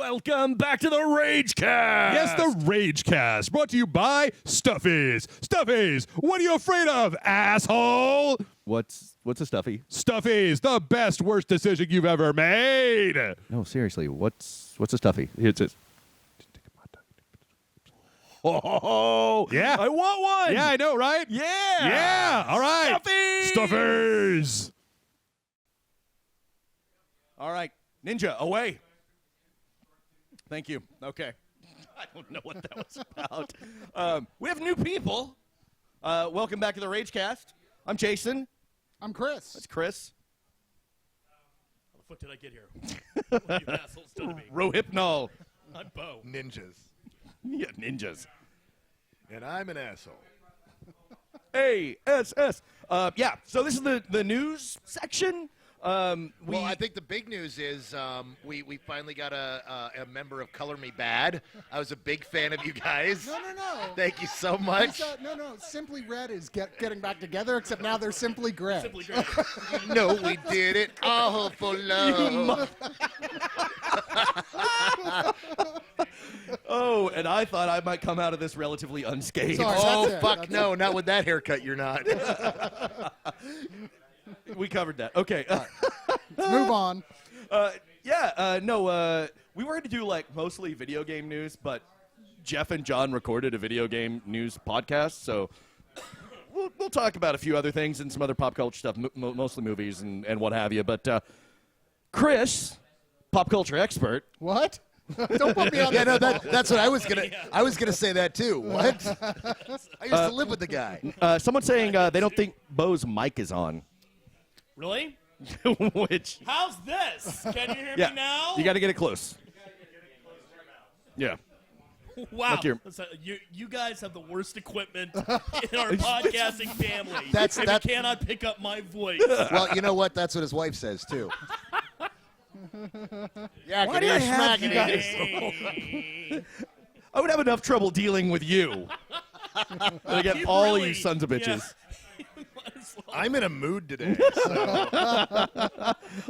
Welcome back to the Ragecast. Yes, the Ragecast, brought to you by Stuffies. Stuffies, what are you afraid of, asshole? What's a stuffy? Stuffies, the best, worst decision you've ever made. No, seriously, what's a stuffy? It's a... Oh, yeah. I want one. Yeah, I know, right? Yeah. Yeah, all right. Stuffies. Stuffies. All right, Ninja, away. Thank you. Okay. I don't know what that was about. We have new people. Welcome back to the Ragecast. I'm Jason. I'm Chris. That's Chris. How the fuck did I get here? What are you assholes done to me? Rohypnol. I'm Beau. Ninjas. Yeah, ninjas. And I'm an asshole. ASS. Yeah, so this is the news section. Well, I think the big news is we finally got a member of Color Me Bad. I was a big fan of you guys. No. Thank you so much. No. Simply Red is getting back together, except now they're Simply Gray. Simply great. No, we did it all for love. Oh, and I thought I might come out of this relatively unscathed. Sorry. Oh, That's it. fuck That's no, not with that haircut, you're not. We covered that. Okay. Let's move on. We were going to do like mostly video game news, but Jeff and John recorded a video game news podcast, so we'll talk about a few other things and some other pop culture stuff, mostly movies and what have you. But Chris, pop culture expert. What? Don't put me on Yeah, the no, spot. that's what I was gonna. I was gonna say that too. What? I used to live with the guy. Someone's saying they don't think Beau's mic is on. Really? Which, How's this? Can you hear yeah, me now? you got to get it close. Yeah. Wow. Like You guys have the worst equipment in our podcasting family. That's- and that- you cannot pick up my voice. Well, you know what? That's what his wife says too. Yeah, I Why can do hear I have smacking you in guys? Hey. I would have enough trouble dealing with you. I get You all really- you sons of bitches. Yeah. Might as well. I'm in a mood today. So.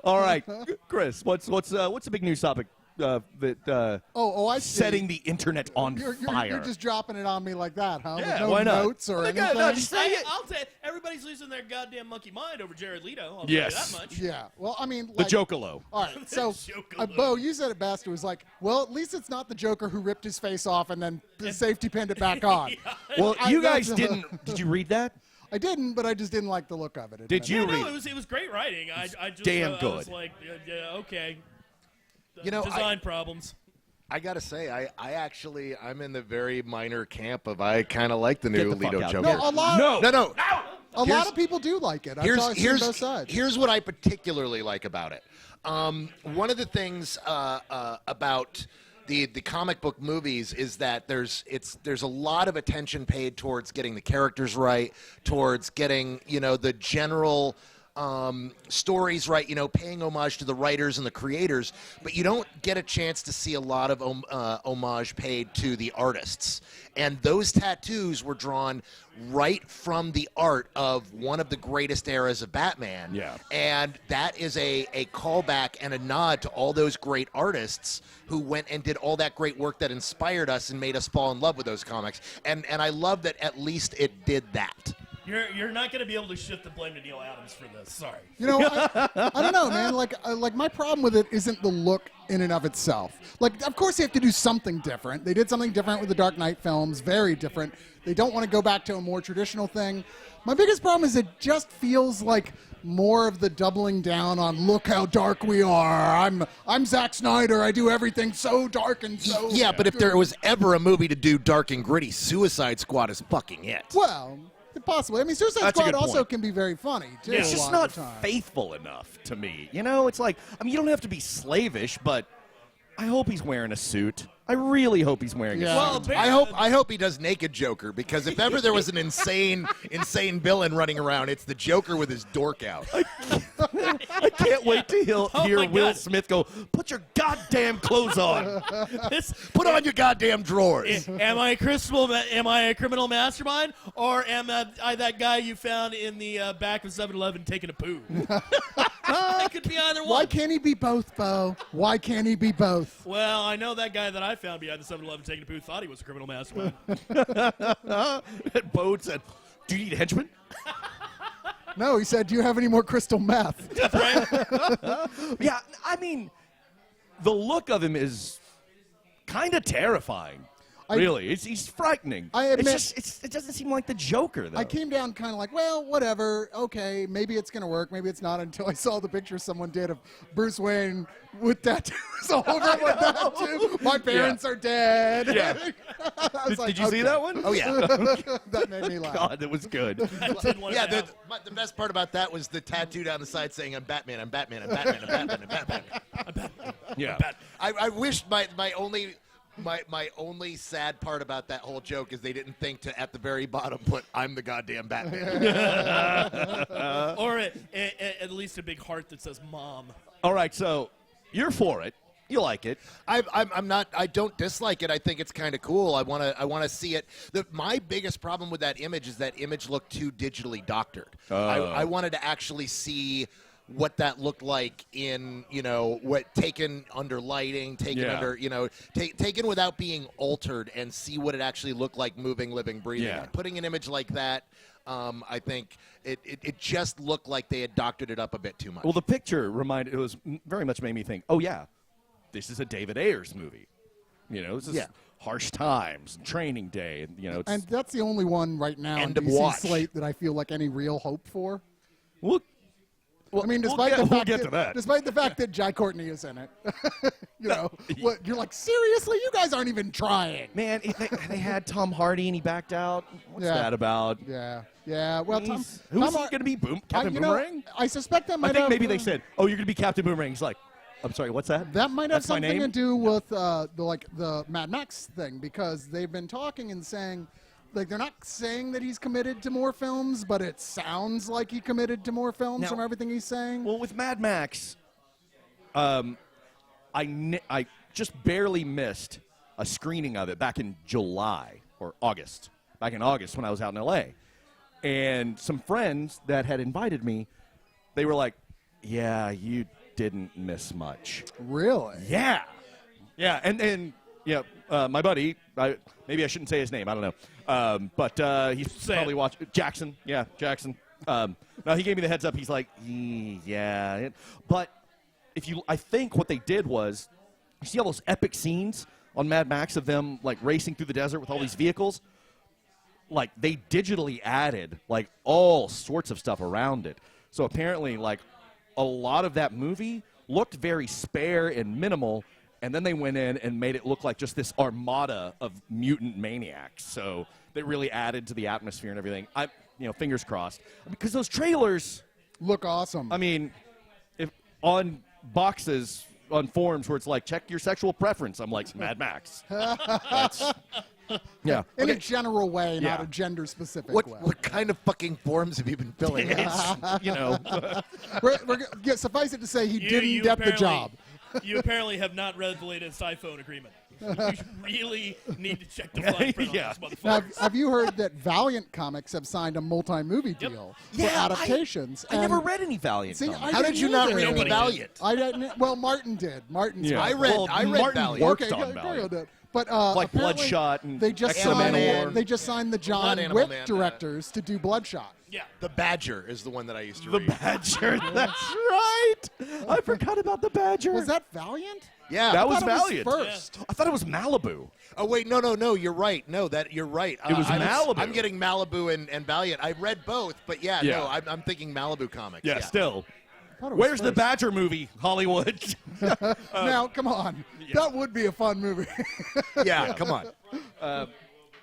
All right, Chris, what's the big news topic that I see. setting the internet on You're fire? just dropping it on me like that, huh? Yeah, With no why not? notes or Oh my God, anything? no, just say it. I'll tell you, everybody's losing their goddamn monkey mind over Jared Leto. I'll Yes. tell you that much. Yeah. Well, I mean, The like, Jokalo. All right. So, Jokalo. Beau, you said it best. It was like, well, at least it's not the Joker who ripped his face off and then safety pinned it back on. Well, I- you guys that's- didn't. Did you read that? I didn't, but I just didn't like the look of it. Did you Yeah, read? no, it was great writing. I just damn I was good. like, yeah, okay. You know, Design problems. I gotta say, I'm in the very minor camp of I kind of like the Get new the fuck Leto out. Joker. No, a lot. No. A Here's- lot of people do like it. I saw it on both sides. Here's what I particularly like about it. One of the things about the comic book movies is that there's a lot of attention paid towards getting the characters right, towards getting the general stories right, paying homage to the writers and the creators, but you don't get a chance to see a lot of homage paid to the artists. And those tattoos were drawn right from the art of one of the greatest eras of Batman. Yeah. And that is a callback and a nod to all those great artists who went and did all that great work that inspired us and made us fall in love with those comics. And I love that at least it did that. You're not going to be able to shift the blame to Neil Adams for this. Sorry. I don't know, man. Like my problem with it isn't the look in and of itself. Like, of course, they have to do something different. They did something different with the Dark Knight films, very different. They don't want to go back to a more traditional thing. My biggest problem is it just feels like more of the doubling down on look how dark we are. I'm Zack Snyder. I do everything so dark and so. Yeah, but if there was ever a movie to do dark and gritty, Suicide Squad is fucking it. Well, possibly. I mean, Suicide That's a Squad good also point. can be very funny, too. It's a just lot not of the time. faithful enough to me. It's like, I mean, you don't have to be slavish, but I hope he's wearing a suit. I really hope he's wearing a Yeah. suit. Well, I hope he does Naked Joker, because if ever there was an insane villain running around, it's the Joker with his dork out. I can't wait to hear my Will God. Smith go, put your goddamn clothes on. Put on your goddamn drawers. Am I a criminal mastermind, or am I that guy you found in the back of 7-Eleven taking a poo? It could be either one. Why can't he be both, Beau? Why can't he be both? Well, I know that guy that I found behind the 7-Eleven taking a booth thought he was a criminal mastermind. Beau said, "Do you need a henchman?" No, he said, do you have any more crystal meth? Yeah, I mean, the look of him is kind of terrifying. Really, he's frightening. I admit- it doesn't seem like the Joker, though. I came down kind of like, well, whatever, okay, maybe it's going to work, maybe it's not, until I saw the picture someone did of Bruce Wayne with tattoos all over him with that, too. My parents are dead. Yeah. I was like, Did you see that one? Oh yeah. That made me laugh. God, that was good. I did want Yeah, to the best part about that was the tattoo down the side saying, "I'm Batman, I'm Batman, I'm Batman, I'm Batman, I'm Batman." Yeah. I wish my only sad part about that whole joke is they didn't think to at the very bottom put "I'm the goddamn Batman." or at least a big heart that says "Mom." All right, so you're for it. You like it. I'm not. I don't dislike it. I think it's kind of cool. I want to see it. My biggest problem with that image is that image looked too digitally doctored. I wanted to actually see what that looked like in, what taken under lighting, taken under, taken without being altered, and see what it actually looked like moving, living, breathing. Yeah. Putting an image like that, I think it just looked like they had doctored it up a bit too much. Well, the picture very much made me think, oh, yeah, this is a David Ayers movie. This is Harsh Times, Training Day. It's, And that's the only one right now End in of DC watch. slate that I feel like any real hope for. well, I mean, we'll despite get to that. despite the fact that Jai Courtney is in it, what you're like, seriously, you guys aren't even trying. Man, they had Tom Hardy and he backed out. What's Yeah. that about? Yeah. Well, Who's Tom he Har- going to be? Captain you Boomerang? Know, I suspect that might I think have, maybe they said, "Oh, you're going to be Captain Boomerang." He's like, "I'm sorry, what's that?" that might have That's my something name? to do with the Mad Max thing, because they've been talking and saying, like, they're not saying that he's committed to more films, but it sounds like he committed to more films Now- from everything he's saying. Well, with Mad Max, I just barely missed a screening of it back in July or August. Back in August when I was out in L.A. And some friends that had invited me, they were like, "Yeah, you didn't miss much." Really? Yeah. Yeah, and my buddy, maybe I shouldn't say his name, I don't know. But he's Say probably it. watching. Jackson. Yeah, Jackson. Now, he gave me the heads up. He's like, yeah. But I think what they did was, you see all those epic scenes on Mad Max of them, like, racing through the desert with all these vehicles? Like, they digitally added, like, all sorts of stuff around it. So apparently, like, a lot of that movie looked very spare and minimal, and then they went in and made it look like just this armada of mutant maniacs. So they really added to the atmosphere and everything. Fingers crossed. Because those trailers, Look awesome. I mean, if on boxes, on forums where it's like, check your sexual preference, I'm like, Mad Max. Yeah. in a Okay. general way, not Yeah. a gender-specific way. What kind of fucking forums have you been filling? Suffice it to say, he You didn't get the apparently- job. You apparently have not read the latest iPhone agreement. You really need to check the fine print on Yeah. this motherfucker. Now, have you heard that Valiant Comics have signed a multi-movie deal for adaptations? I never And- read any Valiant See, comics. How did you not either. read Nobody Valiant? I didn't. Well, Martin did. Martin's Yeah. right. I read Martin Valiant. worked Okay, on Gabriel Valiant. did. But Like apparently Bloodshot and they just Animal signed. Man. They just signed the John Blood Animal Wick Man, directors to do Bloodshot. Yeah. The Badger is the one that I used to The read. Badger. That's right. I forgot about the Badger. Was that Valiant? Yeah, That I was thought it Valiant. first. I thought it was Malibu. Oh wait, no, you're right. No, you're right. It was Malibu. I'm getting Malibu and Valiant. I read both, but Yeah. no, I'm thinking Malibu comics. Yeah, still. I thought it was Where's the first. Badger movie, Hollywood? Now, come on. That would be a fun movie. Yeah, come on.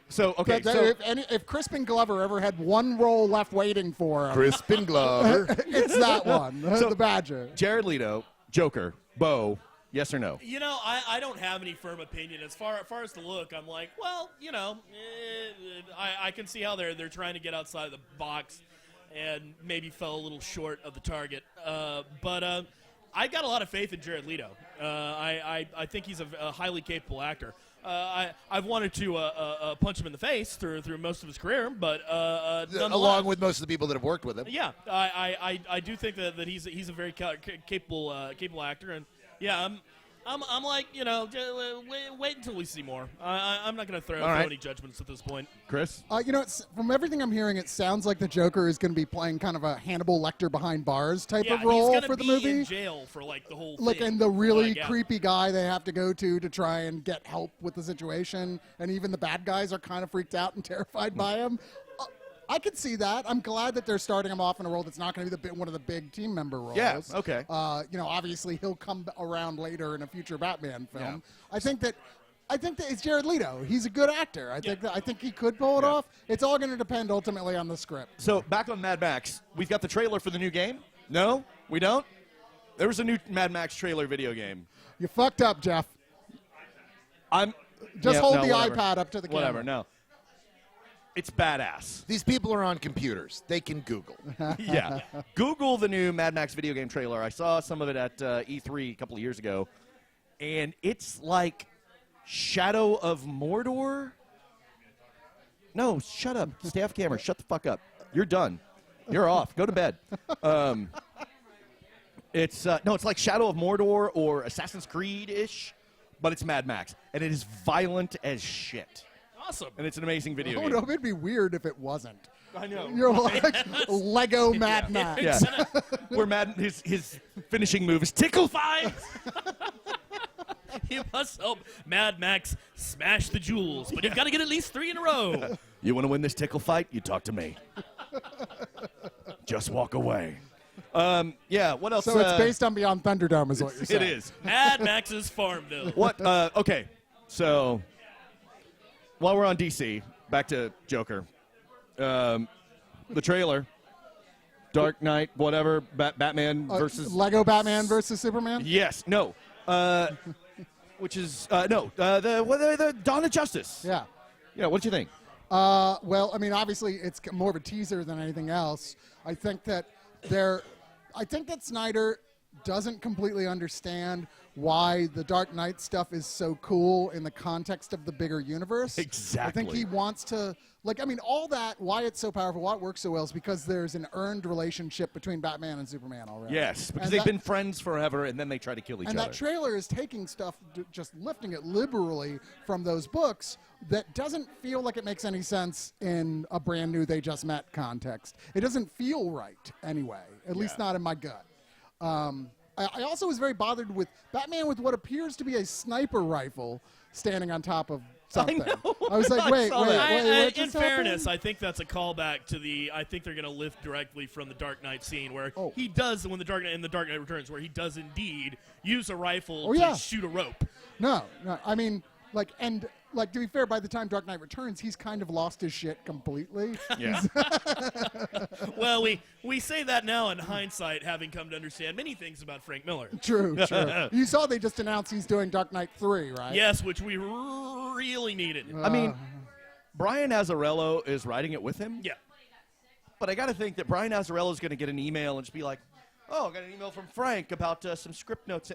So, okay, But so if Crispin Glover ever had one role left waiting for him, Crispin Glover. it's that one, the Badger. Jared Leto, Joker, Beau, yes or no? I don't have any firm opinion. As far as the look, I'm like, well, I can see how they're trying to get outside of the box and maybe fell a little short of the target. But I got a lot of faith in Jared Leto. I think he's a highly capable actor. I've wanted to punch him in the face through most of his career, but Along with most of the people that have worked with him. yeah, I do think that he's a very capable actor, and yeah, I'm like, wait until we see more. I'm not going to throw right. any judgments at this point. Chris? From everything I'm hearing, it sounds like the Joker is going to be playing kind of a Hannibal Lecter behind bars type Yeah, of role he's for the gonna be movie. in jail for like the whole Like, thing. and the really Yeah. creepy guy they have to go to try and get help with the situation, and even the bad guys are kind of freaked out and terrified by him. I could see that. I'm glad that they're starting him off in a role that's not going to be one of the big team member roles. Yeah, okay. Obviously he'll come around later in a future Batman film. Yeah. I think that it's Jared Leto. He's a good actor. I think he could pull it off. It's all going to depend ultimately on the script. So back on Mad Max, we've got the trailer for the new game. No, we don't. There was a new Mad Max trailer video game. You fucked up, Jeff. Hold the whatever. iPad up to the camera. Whatever. No. It's badass. These people are on computers. They can Google. Yeah. Google the new Mad Max video game trailer. I saw some of it at E3 a couple of years ago, and it's like Shadow of Mordor. No, shut up. Stay off camera. Shut the fuck up. You're done. You're off. Go to bed. It's like Shadow of Mordor or Assassin's Creed-ish, but it's Mad Max, and it is violent as shit. Awesome. And it's an amazing video Oh, game. no, it'd be weird if it wasn't. I know. You're like Lego Mad Max. Yeah. Where his finishing move is tickle fight. You must help Mad Max smash the jewels, but you've got to get at least 3 in a row. You want to win this tickle fight? You talk to me. Just walk away. What else? So it's based on Beyond Thunderdome is what you're saying. It is. Mad Max's Farmville. What? Okay. So while we're on DC, back to Joker. The trailer. Dark Knight, whatever. Batman versus Lego Batman versus Superman? Yes. No. Which is the Dawn of Justice. Yeah. Yeah. What did you think? Well, I mean, obviously, it's more of a teaser than anything else. I think that Snyder doesn't completely understand why the Dark Knight stuff is so cool in the context of the bigger universe. Exactly. I think he wants to, all that, why it's so powerful, why it works so well is because there's an earned relationship between Batman and Superman already. Yes, because And they've been friends forever, and then they try to kill each And other. that trailer is taking stuff, just lifting it liberally from those books that doesn't feel like it makes any sense in a brand new They Just Met context. It doesn't feel right anyway, at least not in my gut. I also was very bothered with Batman with what appears to be a sniper rifle standing on top of something. I was like, wait, saw that. what In just fairness, happened? I think that's a callback to I think they're going to lift directly from the Dark Knight scene where Oh. he does, in the Dark Knight Returns, where he does indeed use a rifle Oh, to yeah. shoot a rope. No, I mean, to be fair, by the time Dark Knight Returns, he's kind of lost his shit completely. Yeah. Well, we say that now in hindsight, having come to understand many things about Frank Miller. True. You saw they just announced he's doing Dark Knight 3, right? Yes, which we really needed. I mean, Brian Azzarello is writing it with him. Yeah. But I got to think that Brian Azzarello is going to get an email and just be like, "Oh, I got an email from Frank about some script notes."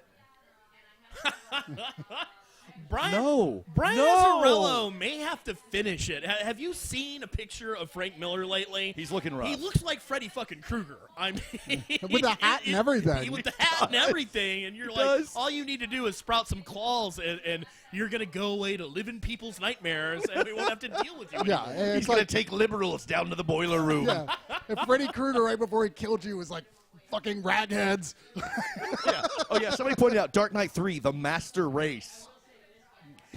Brian No. Azzarello may have to finish it. Have you seen a picture of Frank Miller lately? He's looking rough. He looks like Freddy fucking Krueger. I mean, With the hat and everything. With the hat and everything, and you're He like, does. all you need to do is sprout some claws, and you're gonna go away to live in people's nightmares, and we won't have to deal with you. Yeah, anymore. and He's it's going to like, take liberals down to the boiler room. yeah. If Freddy Krueger right before he killed you was like fucking ragheads. Yeah. Oh, yeah. Somebody pointed out Dark Knight 3, The Master Race.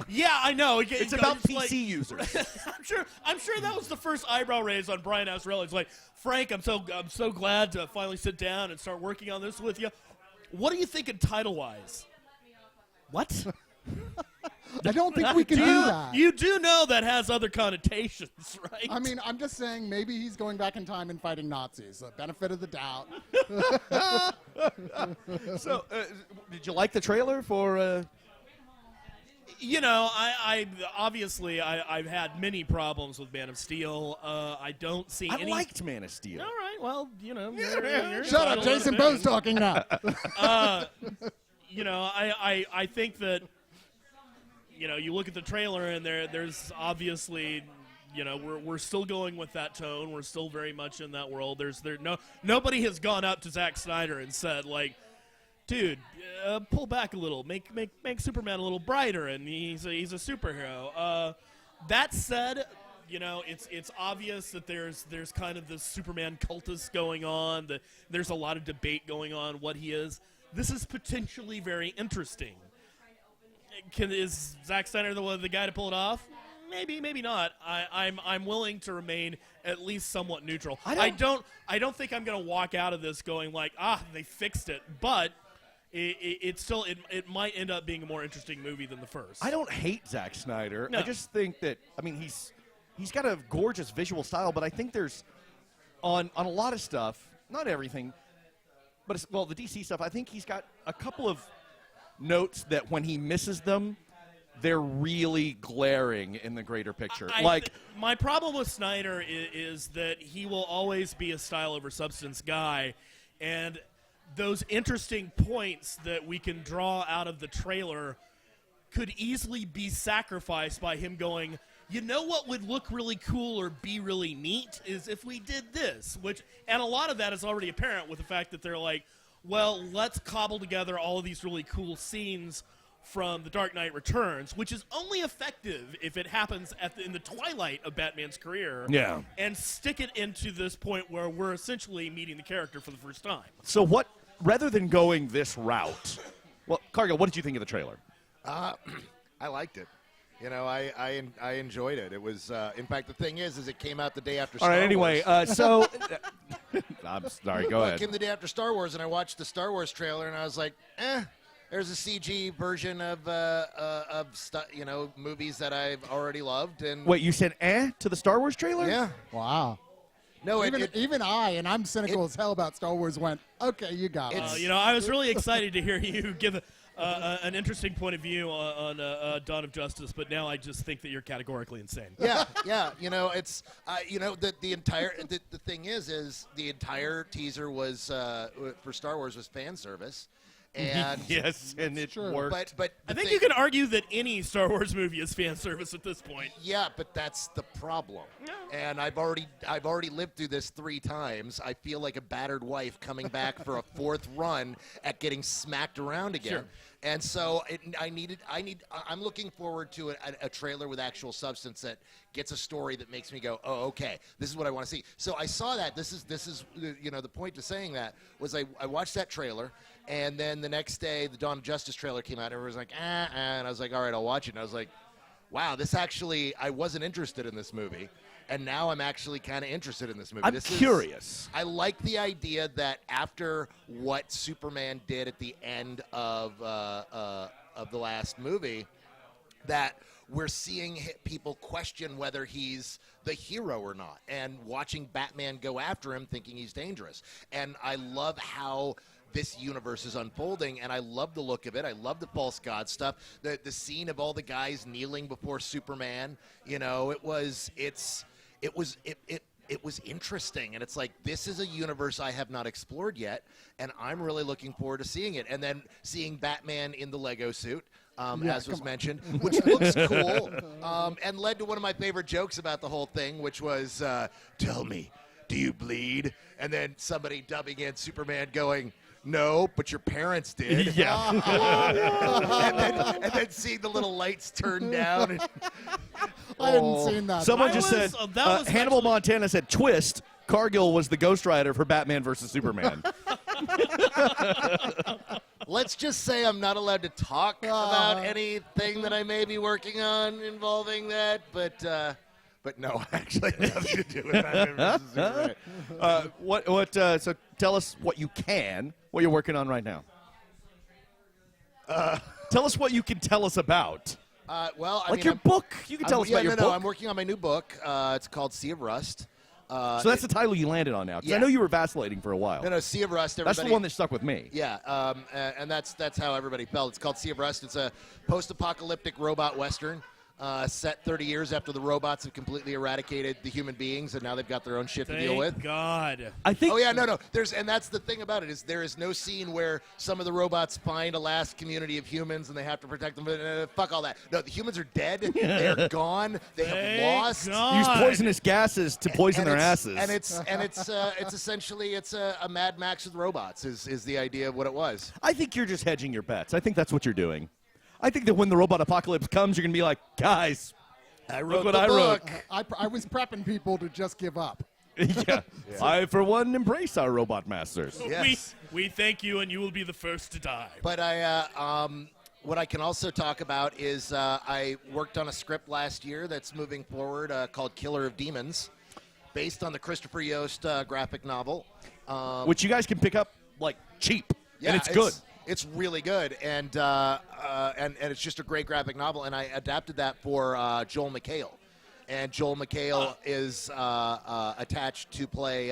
Yeah, I know. It's about PC like, users. I'm sure that was the first eyebrow raise on Brian Azzarello. It's like, Frank, I'm so glad to finally sit down and start working on this with you. What are you thinking title-wise? What? I don't think we can do that. You do know that has other connotations, right? I mean, I'm just saying maybe he's going back in time and fighting Nazis. The benefit of the doubt. So, did you like the trailer for... I obviously I've had many problems with Man of Steel. I don't see I any. liked Man of Steel. All right, well, you're Shut up, entitled Jason to Beau's talking now. I think that, you look at the trailer and there's obviously, we're still going with that tone. We're still very much in that world. Nobody has gone up to Zack Snyder and said, like, dude, pull back a little, make Superman a little brighter, and he's a superhero. That said, it's obvious that there's kind of this Superman cultus going on. That there's a lot of debate going on what he is. This is potentially very interesting. Is Zack Snyder the guy to pull it off? Maybe, maybe not. I'm willing to remain at least somewhat neutral. I don't think I'm going to walk out of this going like, they fixed it, but it might end up being a more interesting movie than the first. I don't hate Zack Snyder. No. I just think that he's got a gorgeous visual style, but I think there's on a lot of stuff, not everything, but the DC stuff. I think he's got a couple of notes that when he misses them, they're really glaring in the greater picture. My problem with Snyder is that he will always be a style over substance guy, and those interesting points that we can draw out of the trailer could easily be sacrificed by him going, what would look really cool or be really neat is if we did this, and a lot of that is already apparent with the fact that they're like, well, let's cobble together all of these really cool scenes from The Dark Knight Returns, which is only effective if it happens in the twilight of Batman's career. Yeah. And stick it into this point where we're essentially meeting the character for the first time. So rather than going this route, well, Cargill, what did you think of the trailer? I liked it. I enjoyed it. It was, in fact, the thing is it came out the day after Star Wars. All right, anyway, so I'm sorry, go ahead. It came the day after Star Wars, and I watched the Star Wars trailer, and I was like, there's a CG version of movies that I've already loved. And wait, you said to the Star Wars trailer? Yeah. Wow. No, even I, and I'm cynical as hell about Star Wars, went, okay, you got it. I was really excited to hear you give an interesting point of view on Dawn of Justice, but now I just think that you're categorically insane. Yeah. It's the thing is the entire teaser was for Star Wars was fan service. And yes, and it worked. But I think you can argue that any Star Wars movie is fan service at this point. Yeah, but that's the problem. No. And I've already lived through this 3 times. I feel like a battered wife coming back for a 4th run at getting smacked around again. Sure. And so I'm looking forward to a trailer with actual substance that gets a story that makes me go, oh, okay, this is what I want to see. So I saw that. This is the point to saying that was I watched that trailer, and then the next day the Dawn of Justice trailer came out, and everyone was like, and I was like, all right, I'll watch it. And I was like, wow, I wasn't interested in this movie. And now I'm actually kind of interested in this movie. I'm curious. I like the idea that after what Superman did at the end of the last movie, that we're seeing people question whether he's the hero or not, and watching Batman go after him thinking he's dangerous. And I love how this universe is unfolding, and I love the look of it. I love the false god stuff. The scene of all the guys kneeling before Superman, it was interesting, and it's like, this is a universe I have not explored yet, and I'm really looking forward to seeing it. And then seeing Batman in the Lego suit, as was mentioned, which looks cool, and led to one of my favorite jokes about the whole thing, which was, tell me, do you bleed? And then somebody dubbing in Superman going, no, but your parents did. Yeah. and then seeing the little lights turn down. And, I hadn't seen that. Someone just said, Hannibal Montana said, twist, Cargill was the Ghost Rider for Batman versus Superman. Let's just say I'm not allowed to talk about anything that I may be working on involving that, but no, actually nothing to do with Batman versus Superman. So tell us what you're working on right now. Tell us what you can tell us about. Your book. You can tell us about your book. No, I'm working on my new book. It's called Sea of Rust. So that's the title you landed on now. Because I Yeah. know you were vacillating for a while. No, Sea of Rust. That's the one that stuck with me. Yeah, and that's how everybody felt. It's called Sea of Rust. It's a post-apocalyptic robot western. set 30 years after the robots have completely eradicated the human beings, and now they've got their own shit to deal with. Thank God. I think. Oh yeah, no. And that's the thing about it is there is no scene where some of the robots find a last community of humans and they have to protect them. Fuck all that. No, the humans are dead. They're gone. They have Thank lost. God. Use poisonous gases to poison their asses. And it's essentially a Mad Max with robots is the idea of what it was. I think you're just hedging your bets. I think that's what you're doing. I think that when the robot apocalypse comes, you're going to be like, guys, I look what I wrote. I was prepping people to just give up. Yeah. I, for one, embrace our robot masters. Yes. We thank you, and you will be the first to die. But what I can also talk about is I worked on a script last year that's moving forward called Killer of Demons, based on the Christopher Yost graphic novel. Which you guys can pick up, like, cheap. Yeah, and it's good. It's really good, and it's just a great graphic novel. And I adapted that for Joel McHale, and Joel McHale is attached to play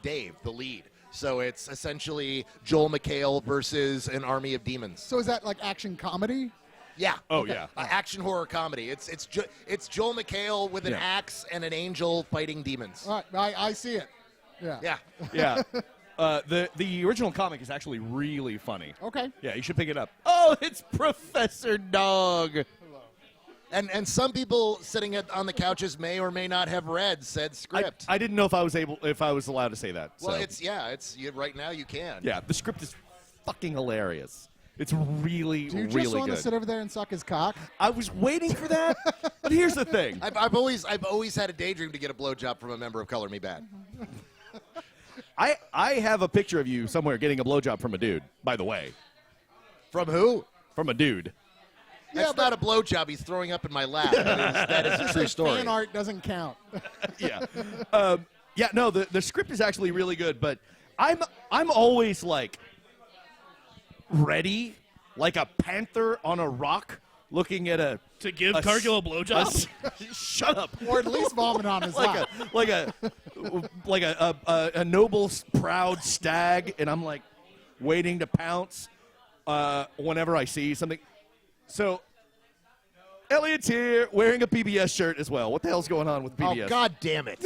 Dave, the lead. So it's essentially Joel McHale versus an army of demons. So is that like action comedy? Yeah. Oh, yeah. Action horror comedy. It's Joel McHale with an axe and an angel fighting demons. All right, I see it. Yeah. Yeah. Yeah. The original comic is actually really funny. Okay. Yeah, you should pick it up. Oh, it's Professor Dog. And some people sitting on the couches may or may not have read said script. I didn't know if I was allowed to say that. Well, so. right now you can. Yeah, the script is fucking hilarious. It's really, Do you really just want good. to sit over there and suck his cock? I was waiting for that, but here's the thing. I've always had a daydream to get a blowjob from a member of Color Me Bad. I have a picture of you somewhere getting a blowjob from a dude, by the way. From who? From a dude. That's not a blowjob. He's throwing up in my lap. That is a true story. Fan art doesn't count. Yeah. No, the script is actually really good, but I'm always like ready, like a panther on a rock looking at To give Cargill a blowjob? Shut up. Or at least vomit on his lap. like a noble, proud stag, and I'm like waiting to pounce whenever I see something. So Elliot's here wearing a PBS shirt as well. What the hell's going on with PBS? Oh, God damn it.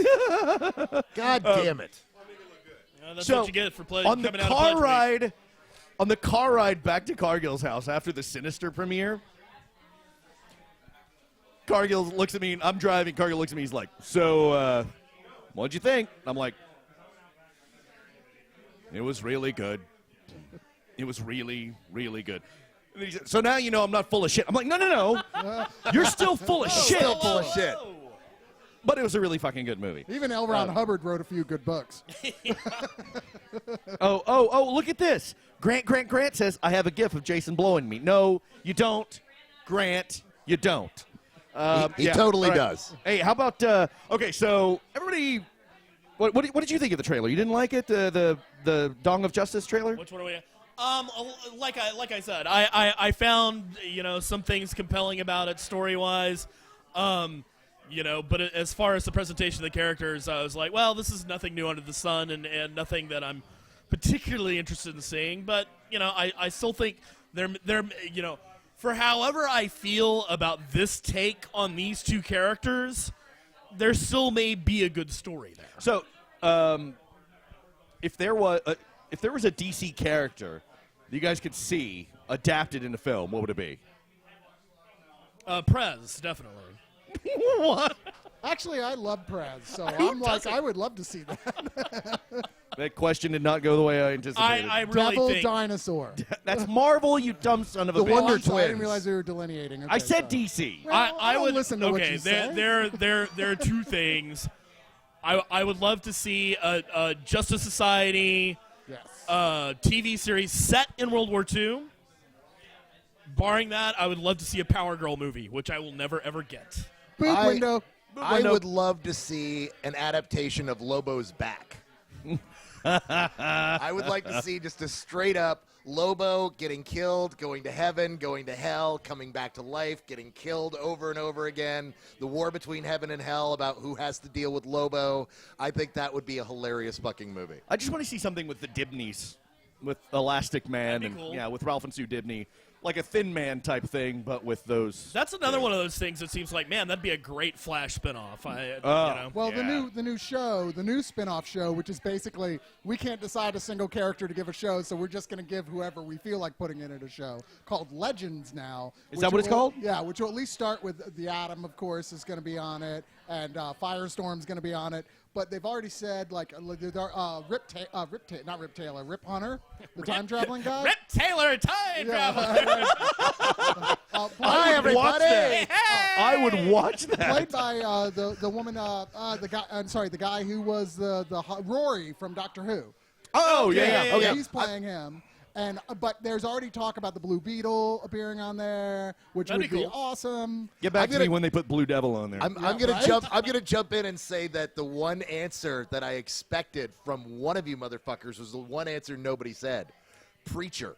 God damn it. That's So, what you get for on the coming out of car Pledge Week. ride, on the car ride back to Cargill's house after the Sinister premiere, Cargill looks at me, and I'm driving. Cargill looks at me, he's like, so, what'd you think? I'm like, it was really good. It was really, really good. And he said, so now you know I'm not full of shit. I'm like, no. You're still full of shit. Still full of shit. But it was a really fucking good movie. Even L. Ron Hubbard wrote a few good books. Oh, look at this. Grant says, I have a gif of Jason blowing me. No, you don't. Grant, you don't. He totally all right. does. Hey, how about, okay, so everybody, what did you think of the trailer? You didn't like it, the Dong of Justice trailer? Which one are we at? Like I said, I found some things compelling about it story wise, but as far as the presentation of the characters, I was like, well, this is nothing new under the sun, and nothing that I'm particularly interested in seeing. But I still think they're for however I feel about this take on these two characters, there still may be a good story there. So, if there was a DC character that you guys could see adapted into film, what would it be? Prez, definitely. What? Actually, I love Prez, so I'm like, I would love to see that. That question did not go the way I anticipated. I really Devil think Dinosaur. That's Marvel, you dumb son of a The bitch. Wonder I'm sorry, I didn't Twins. realize we were delineating. Okay, I said sorry. DC. Well, I don't would listen to what okay. you say. There are two things. I would love to see a Justice Society Yes. TV series set in World War II. Barring that, I would love to see a Power Girl movie, which I will never ever get. Boob window. I would love to see an adaptation of Lobo's Back. I would like to see just a straight up Lobo getting killed, going to heaven, going to hell, coming back to life, getting killed over and over again. The war between heaven and hell about who has to deal with Lobo. I think that would be a hilarious fucking movie. I just want to see something with the Dibneys, with Elastic Man, That'd be and cool. with Ralph and Sue Dibney. like a Thin Man type thing, but with those. That's another one of those things that seems like, man, that'd be a great Flash spinoff. Well, the new show, the new spin-off show, which is basically we can't decide a single character to give a show, so we're just going to give whoever we feel like putting in at a show, called Legends now. Is that what it's called? Yeah, which will at least start with the Atom, of course, is going to be on it, and Firestorm's going to be on it. But they've already said, like, Rip Hunter, the time traveling guy. Rip Taylor, time traveler. Hi, everybody. Hey! I would watch that. Played by the woman, the guy. I'm sorry, the guy who was the Rory from Doctor Who. Oh yeah. Okay, he's playing him. And but there's already talk about the Blue Beetle appearing on there, which That'd would be be cool. awesome. Get back to me when they put Blue Devil on there. I'm gonna jump in and say that the one answer that I expected from one of you motherfuckers was the one answer nobody said. Preacher.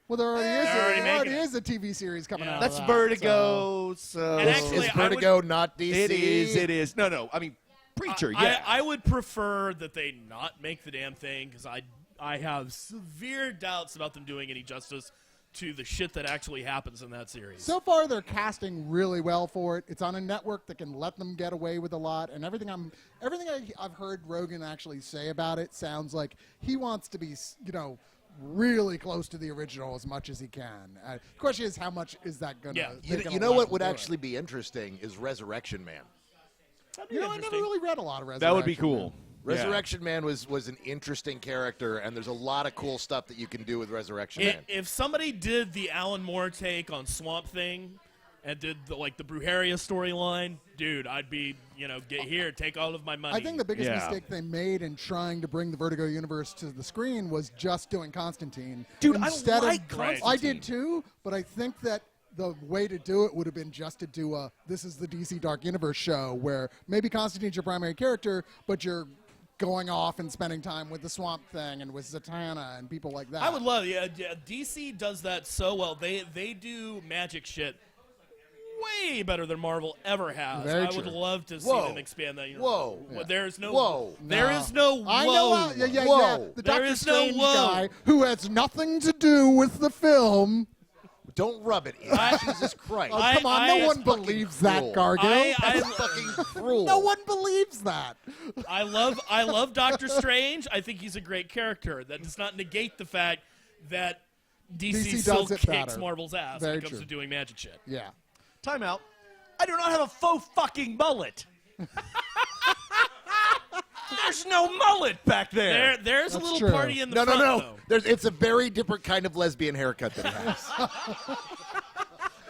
Well, there already making is a TV series coming out. That's of that, Vertigo. So And actually, Is Vertigo not DC? it is. No. I mean, Preacher. Yeah. I would prefer that they not make the damn thing because I have severe doubts about them doing any justice to the shit that actually happens in that series. So far, they're casting really well for it. It's on a network that can let them get away with a lot, and everything I've heard Rogan actually say about it sounds like he wants to be, really close to the original as much as he can. The question is, how much is that going to? Yeah. You know what would actually be interesting is Resurrection Man. That'd be I never interesting. really read a lot of Resurrection. That would be cool. Resurrection Man was an interesting character, and there's a lot of cool stuff that you can do with Resurrection Man. If somebody did the Alan Moore take on Swamp Thing and did the Brujeria storyline, dude, I'd be, get here, take all of my money. I think the biggest mistake they made in trying to bring the Vertigo universe to the screen was just doing Constantine. Dude, Instead I like of, Constantine. I did too, but I think that the way to do it would have been just to do this is the DC Dark Universe show where maybe Constantine's your primary character, but you're going off and spending time with the Swamp Thing and with Zatanna and people like that. I would love it. Yeah, DC does that so well. They do magic shit way better than Marvel ever has. Very I would true. love to see Whoa. them expand that universe. Whoa. Well, there's no. Whoa. There is no. Whoa. I know. Yeah. Whoa. The There Doctor is no Strange whoa. guy who has nothing to do with the film. Don't rub it in. Jesus Christ. Oh, come on. I- no one fucking believes that, cruel. Gargill. That's fucking cruel. No one believes that. I love Doctor Strange. I think he's a great character. That does not negate the fact that DC DC still does it kicks better. Marvel's ass Very when it comes true. to doing magic shit. Yeah. Time out. I do not have a faux fucking mullet. There's no mullet back there. There's a That's little true. party in the No. front, though. It's a very different kind of lesbian haircut that he has.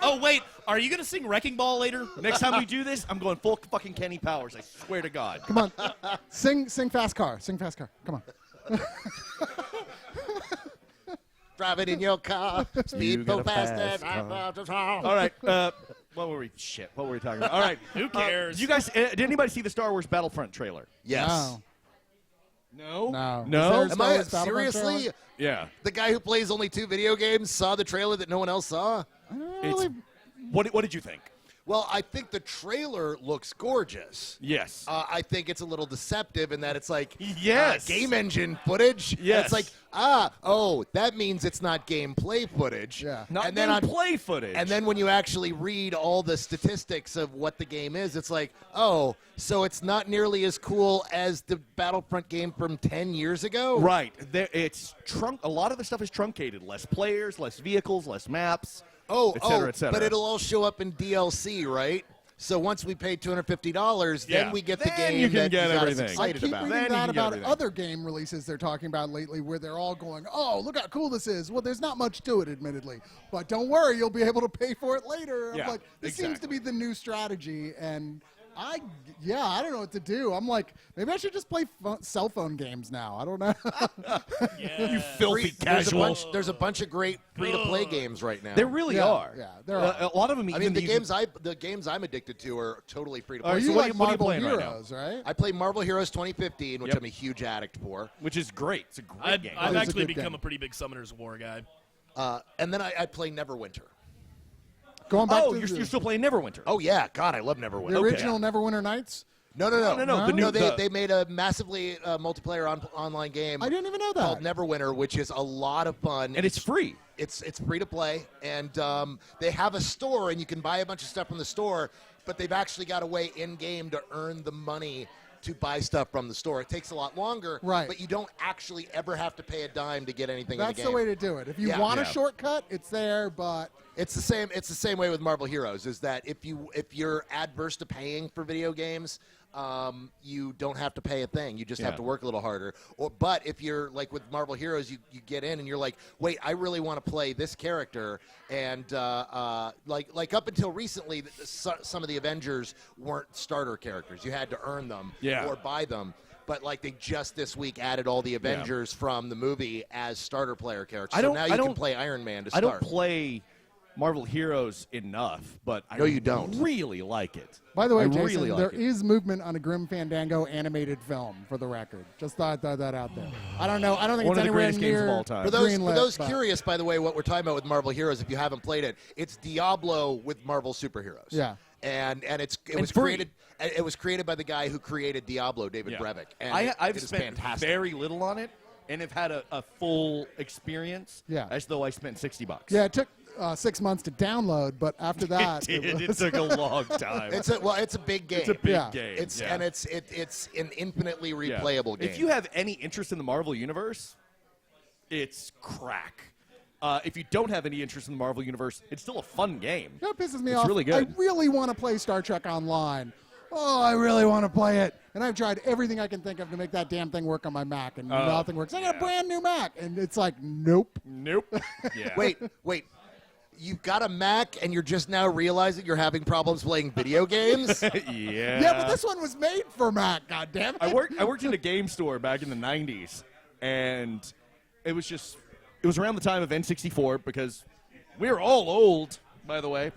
Oh, wait. Are you going to sing Wrecking Ball later? Next time we do this, I'm going full fucking Kenny Powers. I swear to God. Come on. Sing Fast Car. Sing Fast Car. Come on. Drive it in your car. You Speed got go a fast faster. All right. What were we? Shit. What were we talking about? All right. Who cares? You guys, did anybody see the Star Wars Battlefront trailer? Yes. No. No. No. Is there Am I Star Wars Battlefront seriously? trailer? Yeah. The guy who plays only 2 video games saw the trailer that no one else saw? It's, what did you think? Well, I think the trailer looks gorgeous. Yes. I think it's a little deceptive in that it's like Yes. game engine footage. Yes. It's like, that means it's not gameplay footage. Yeah. Not and then on play footage. And then when you actually read all the statistics of what the game is, it's like, oh, so it's not nearly as cool as the Battlefront game from 10 years ago? right. It's a lot of the stuff is truncated. Less players, less vehicles, less maps. Et cetera, et cetera. But it'll all show up in DLC, right? So once we pay $250, then Yeah. we get the Then game you can that get you got us everything. I excited keep about. reading Then you that can get about everything. other game releases they're talking about lately where they're all going, oh, look how cool this is. Well, there's not much to it, admittedly. But don't worry, you'll be able to pay for it later. I'm Yeah, like, this seems to exactly. be the new strategy. And I don't know what to do. I'm like, maybe I should just play cell phone games now. I don't know. Yeah. You filthy There's a casual. there's a bunch of great free-to-play games right now. There really Yeah, are. yeah, there are. A lot of them. I mean, the games I'm addicted to are totally free-to-play. Are you so what like are you Marvel playing right now? Heroes, right? I play Marvel Heroes 2015, which Yep. I'm a huge addict for. which is great. It's a great I've game. It is a actually good become game. a pretty big Summoners War guy. And then I play Neverwinter. Going back Oh, to you're the, still playing Neverwinter. Oh, yeah. God, I love the Neverwinter. okay. original Neverwinter Nights. No. No? They made a massively multiplayer online game. I didn't even know that. Called Neverwinter, which is a lot of fun. And it's free. It's free to play, and they have a store, and you can buy a bunch of stuff from the store. But they've actually got a way in game to earn the money to buy stuff from the store. It takes a lot longer, right? But you don't actually ever have to pay a dime to get anything. That's in the game. the way to do it. If you want a shortcut, it's there, but it's the same. It's the same way with Marvel Heroes. Is that if you're adverse to paying for video games, you don't have to pay a thing. You just have to work a little harder. But if you're like with Marvel Heroes, you get in and you're like, wait, I really want to play this character. And like up until recently, some of the Avengers weren't starter characters. You had to earn them or buy them. But like they just this week added all the Avengers from the movie as starter player characters. So now you can play Iron Man to start. I don't play Marvel Heroes enough, but I really like it. By the way, I Jason, really like there it. is movement on a Grim Fandango animated film, for the record. Just thought I'd throw that out there. I don't know. I don't think One it's of the anywhere greatest games near of all time. For those greenlit, curious, by the way, what we're talking about with Marvel Heroes, if you haven't played it, it's Diablo with Marvel superheroes. Yeah. And it was free. created. It was created by the guy who created Diablo, David Brevik. And I've it is spent fantastic. very little on it, and have had a full experience. Yeah. As though I spent $60. Yeah, it took 6 months to download, but after that, It took a long time. It's a big game. It's a big Yeah. game. And it's an infinitely replayable game. If you have any interest in the Marvel Universe, it's crack. If you don't have any interest in the Marvel Universe, it's still a fun game. You know what pisses me It's off? really good. I really want to play Star Trek Online. Oh, I really want to play it. And I've tried everything I can think of to make that damn thing work on my Mac, and nothing works. I got a brand new Mac, and it's like, nope. Nope. Yeah. Wait. You've got a Mac, and you're just now realizing you're having problems playing video games? Yeah. Yeah, but this one was made for Mac, goddammit. I worked in a game store back in the 90s, and it was around the time of N64, because we're all old, by the way.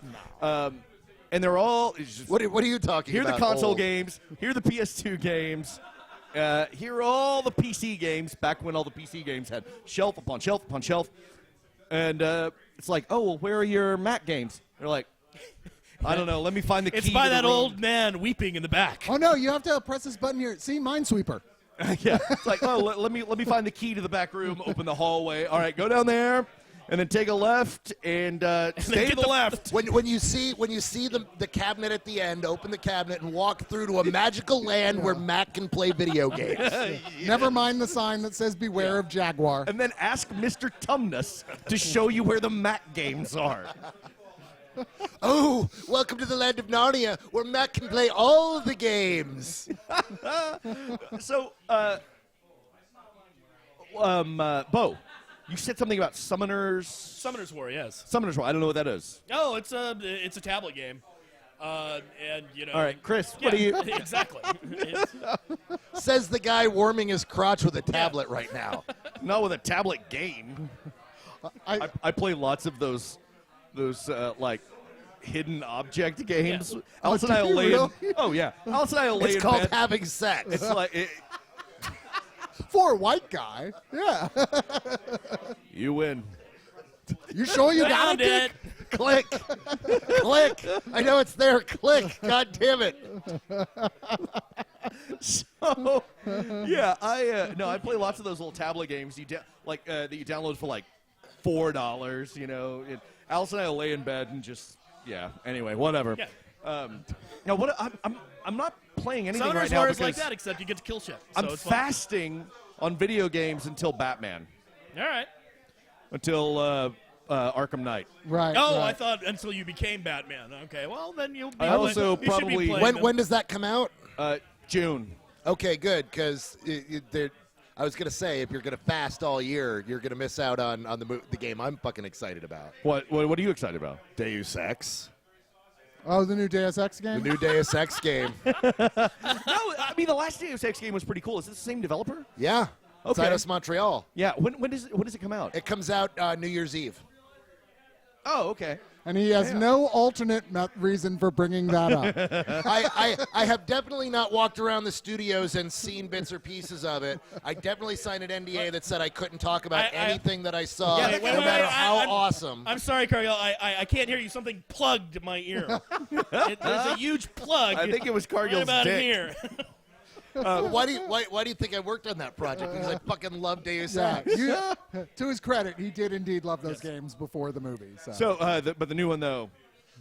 And they're all What are you talking here about? are the console old? games, here are the PS2 games, here are all the PC games, back when all the PC games had shelf upon shelf upon shelf. And it's like, oh, well, where are your Mac games? They're like, I don't know, let me find the key It's to by the that room. old man weeping in the back. Oh, no, you have to press this button here. See, Minesweeper. Yeah, it's like, oh, let me find the key to the back room, open the hallway. All right, go down there, and then take a left, and stay get to the left. When you see the cabinet at the end, open the cabinet and walk through to a magical land where Mac can play video games. Never mind the sign that says beware of Jaguar. And then ask Mr. Tumnus to show you where the Mac games are. Oh, welcome to the land of Narnia, where Mac can play all the games. So, Beau, you said something about Summoners. Summoner's War, yes. Summoners War. I don't know what that is. Oh, it's a tablet game, and you know. All right, Chris, Yeah, what do you? exactly. It's- Says the guy warming his crotch with a tablet right now. Not with a tablet game. I play lots of those like hidden object games. Yeah. Alice and I do will you lay really? in. Oh yeah, Alice and I will lay It's in called bed. having sex. It's like For a white guy. Yeah. you win. You sure you got Found it? it. Click. Click. I know it's there. Click. God damn it. So yeah, I play lots of those little tablet games that you download for like $4. You know, Alice and I will lay in bed and just Anyway, whatever. Yeah. Now what I'm not playing anything Summoner's right now War because is like that, except you get to kill shit. So I'm it's fun. fasting on video games until Batman, All right. until Arkham Knight. Right. Oh, right. I thought until you became Batman. Okay, well then you'll be. I also you should be probably- playing them. When does that come out? June. Okay, good, because I was gonna say if you're gonna fast all year, you're gonna miss out on the game I'm fucking excited about. What are you excited about? Deus Ex, Oh, the new Deus Ex the game? new Deus Ex game. No, I mean the last Deus Ex game was pretty cool. Is this the same developer? Yeah, Okay. Eidos Montreal. Yeah. When does it come out? It comes out New Year's Eve. Oh, okay. And he has no alternate reason for bringing that up. I have definitely not walked around the studios and seen bits or pieces of it. I definitely signed an NDA that said I couldn't talk about anything that I saw, Yeah, no matter how awesome. I'm sorry, Cargill. I can't hear you. Something plugged my ear. There's a huge plug. I think it was Cargill's right about dick. here. Why do you think I worked on that project? Because I fucking love Deus Yeah, Ex. to his credit, he did indeed love those games before the movie. So, but the new one though,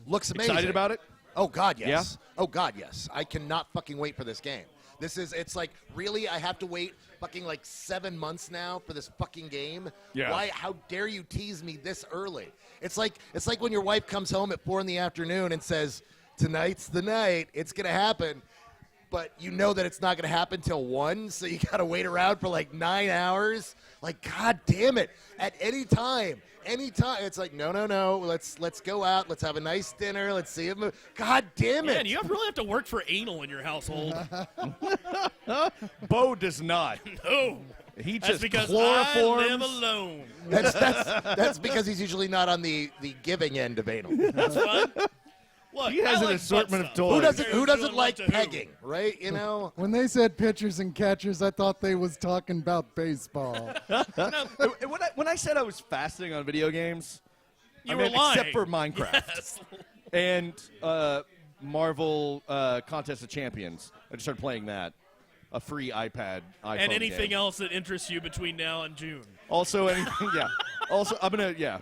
Looks amazing. excited about it? Oh God, yes. Yeah? Oh God, yes. I cannot fucking wait for this game. It's like, really, I have to wait fucking like 7 months now for this fucking game? Yeah. Why? How dare you tease me this early? It's like when your wife comes home at 4 PM and says, "Tonight's the night. It's gonna happen." But you know that it's not going to happen till 1, so you got to wait around for like 9 hours. Like, God damn it! At any time, it's like, no. Let's go out. Let's have a nice dinner. Let's see a movie. God damn it! Man, you really have to work for anal in your household. Beau does not. No. He That's just because chloroforms. I live alone. That's because he's usually not on the giving end of anal. That's fun. Look, He has I an like assortment butt of stuff. toys. Who doesn't Everyone like to who. pegging, right? You know. When they said pitchers and catchers, I thought they was talking about baseball. When I said I was fasting on video games, You I were mean, lying. except for Minecraft Yes. and Marvel Contest of Champions. I just started playing that. A free iPad, iPhone And anything game. else that interests you between now and June. Also, anything, yeah. Also, I'm gonna, yeah.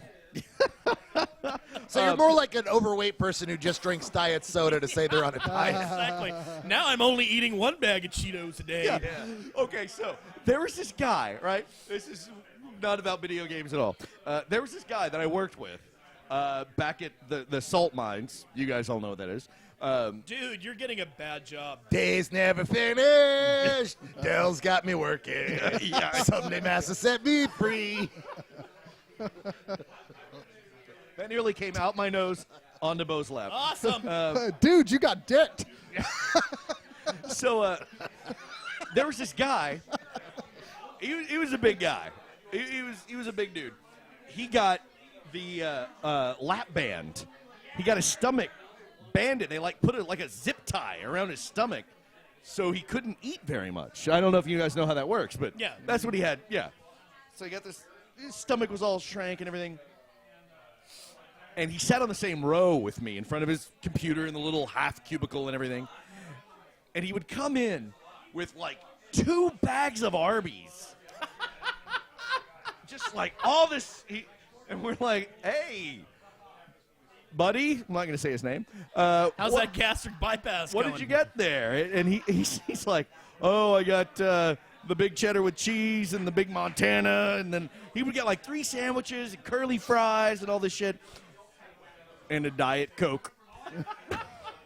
So you're more like an overweight person who just drinks diet soda to say they're on a diet. Exactly. Now I'm only eating 1 bag of Cheetos a day. Yeah. Okay, so there was this guy, right? This is not about video games at all. There was this guy that I worked with back at the salt mines. You guys all know what that is. Dude, you're getting a bad job. Days never finished. Dell's got me working. Yeah. Someday Master set me free. That nearly came out my nose onto Beau's lap. Awesome. Dude, you got dicked. So there was this guy. He was a big guy. He was a big dude. He got the lap band. He got his stomach banded. They like put it like a zip tie around his stomach, so he couldn't eat very much. I don't know if you guys know how that works, but Yeah. that's what he had. Yeah. So he got this. His stomach was all shrank and everything. And he sat on the same row with me in front of his computer in the little half cubicle and everything. And he would come in with like 2 bags of Arby's. Just like all this. And we're like, hey, buddy. I'm not going to say his name. How's that gastric bypass What going? did you get there? And he's like, oh, I got the big cheddar with cheese and the big Montana. And then he would get like 3 sandwiches and curly fries and all this shit. And a Diet Coke.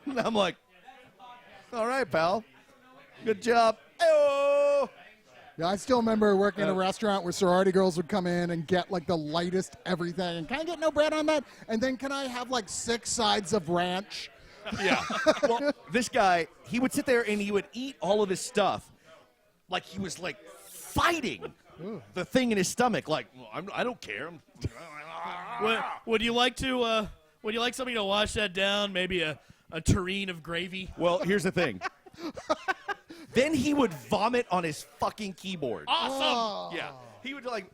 And I'm like, all right, pal. Good job. Ayo. Yeah, I still remember working in a restaurant where sorority girls would come in and get like the lightest everything. And can I get no bread on that? And then can I have like 6 sides of ranch? Yeah. Well, this guy, he would sit there and he would eat all of his stuff like he was like fighting the thing in his stomach. Like, well, I don't care. Would you like to? Would you like somebody to wash that down? Maybe a tureen of gravy. Well, here's the thing. Then he would vomit on his fucking keyboard. Awesome. Yeah. He would like,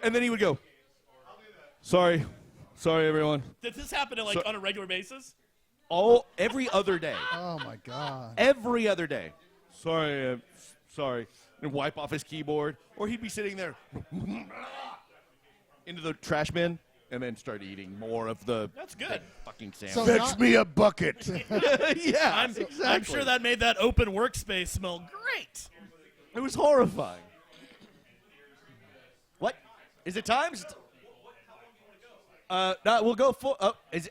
and then he would go, sorry, everyone. Did this happen on a regular basis? Every other day. Oh my God. Every other day. Sorry. And wipe off his keyboard. Or he'd be sitting there into the trash bin and then start eating more of the That's good. fucking sandwich. So Fetch not- me a bucket. Yeah, I'm exactly. sure that made that open workspace smell great. It was horrifying. What? Is it time? No, we'll go for.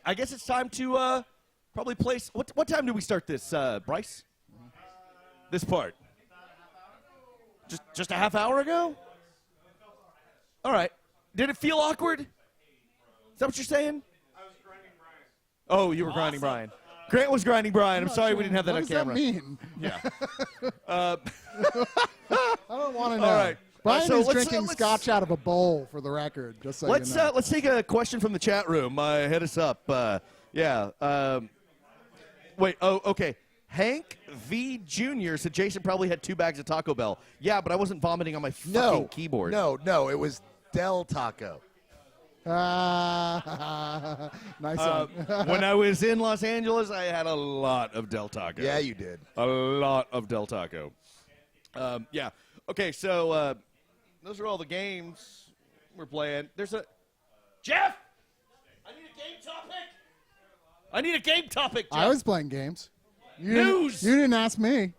I guess it's time to probably place. What time did we start this, Bryce? This part. Just a half hour ago. All right. Did it feel awkward? Is that what you're saying? I was grinding Brian. Oh, you were grinding Brian. Grant was grinding Brian. I'm sorry we didn't have that what on does camera. that mean? Yeah. I don't want to know. All right. Brian so is let's, drinking let's- scotch out of a bowl, for the record, just so Let's you know. let's take a question from the chat room. Hit us up. Wait. Oh, okay. Hank V Jr. said Jason probably had 2 bags of Taco Bell. Yeah, but I wasn't vomiting on my fucking keyboard. No, it was Del Taco. Nice one. When I was in Los Angeles, I had a lot of Del Taco. Yeah, you did. A lot of Del Taco. Yeah. Okay, so those are all the games we're playing. There's a Jeff, I need a game topic. I need a game topic, Jeff. I was playing games. You News. You didn't ask me.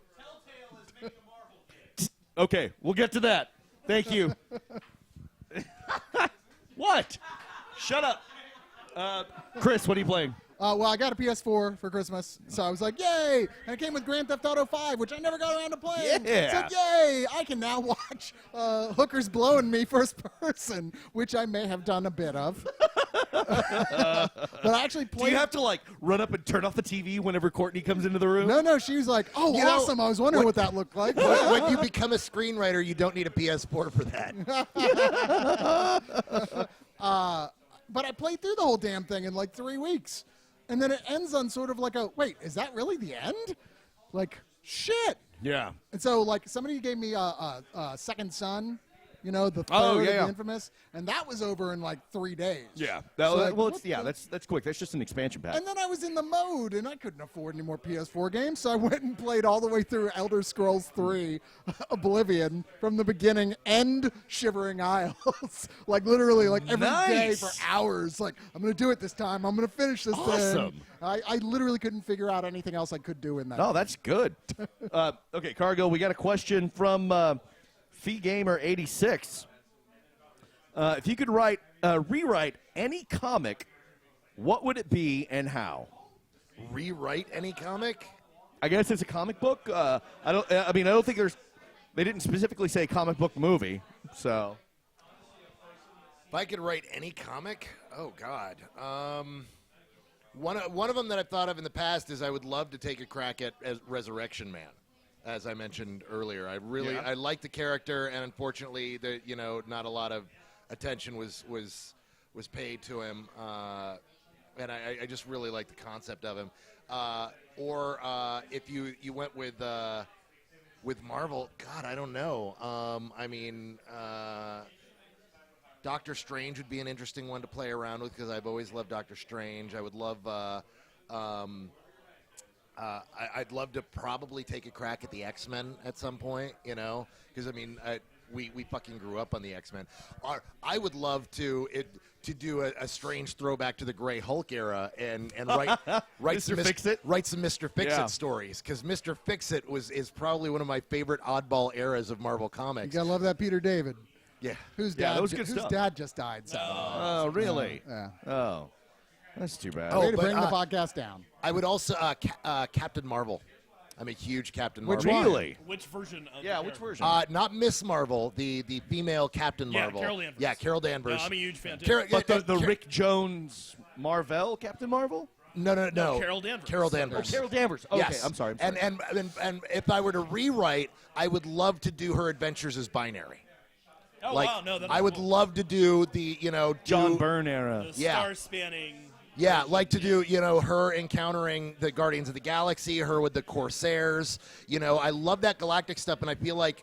Okay, we'll get to that. Thank you. What? Shut up. Chris, what are you playing? Well, I got a PS4 for Christmas, so I was like, yay! And it came with Grand Theft Auto 5, which I never got around to playing. Yeah. So, yay! I can now watch hookers blowing me first person, which I may have done a bit of. But I actually Do played. you have to, like, run up and turn off the TV whenever Courtney comes into the room? No, she was like, oh, You know, awesome. I was wondering what that looked like. When you become a screenwriter, you don't need a PS4 for that. But I played through the whole damn thing in like 3 weeks. And then it ends on sort of like a, wait, is that really the end? Like, shit. Yeah. And so, like, somebody gave me a Second Son, you know, the third Oh, of yeah. the Infamous, and that was over in like 3 days. Yeah. So, like, well, what the- that's quick. That's just an expansion pack. And then I was in the mode, and I couldn't afford any more PS4 games, so I went and played all the way through Elder Scrolls 3 Oblivion from the beginning, and Shivering Isles. Like, literally, like, every day Nice. for hours. Like, I'm going to do it this time. I'm going to finish this Awesome. thing. I literally couldn't figure out anything else I could do in that. Oh, that's good. Okay, Cargill, we got a question from FeeGamer86. If you could rewrite any comic, what would it be and how? Rewrite any comic? I guess it's a comic book. I don't think there's. They didn't specifically say comic book movie, so. If I could write any comic, oh God. One of them that I've thought of in the past is I would love to take a crack at as Resurrection Man, as I mentioned earlier. I like the character, and unfortunately, not a lot of attention was paid to him, and I just really like the concept of him. Or if you went with Marvel, God, I don't know. Doctor Strange would be an interesting one to play around with because I've always loved Doctor Strange. I would love. I'd love to probably take a crack at the X-Men at some point, because we fucking grew up on the X-Men. I would love to do a strange throwback to the Gray Hulk era and write Mr. Fix-It? write some Mr. Fix-It Yeah. stories, because Mr. Fix-It is probably one of my favorite oddball eras of Marvel You Comics. got to love that Peter David. Yeah. Whose Yeah, dad, that was good whose stuff. dad just died. So. Oh, really? Yeah. Oh, that's too bad. Oh, Way to but, bring the podcast down. I would also Captain Marvel. I'm a huge Captain Which Marvel. one? Really? Which version? Of Yeah, the which character? version? Not Miss Marvel, the female Captain Yeah, Marvel. Carol Danvers. Yeah, Carol Danvers. No, I'm a huge fan too. But the Rick Jones Marvel Captain Marvel? No. Carol Danvers. Carol Oh, Danvers. Carol Danvers. Okay, Yes. I'm sorry. I'm sorry. And if I were to rewrite, I would love to do her adventures as binary. Oh Like, wow, no, that'd I be would cool. love to do the John Byrne era. The Yeah. star-spanning. Yeah, like to do, her encountering the Guardians of the Galaxy, her with the Corsairs. I love that galactic stuff, and I feel like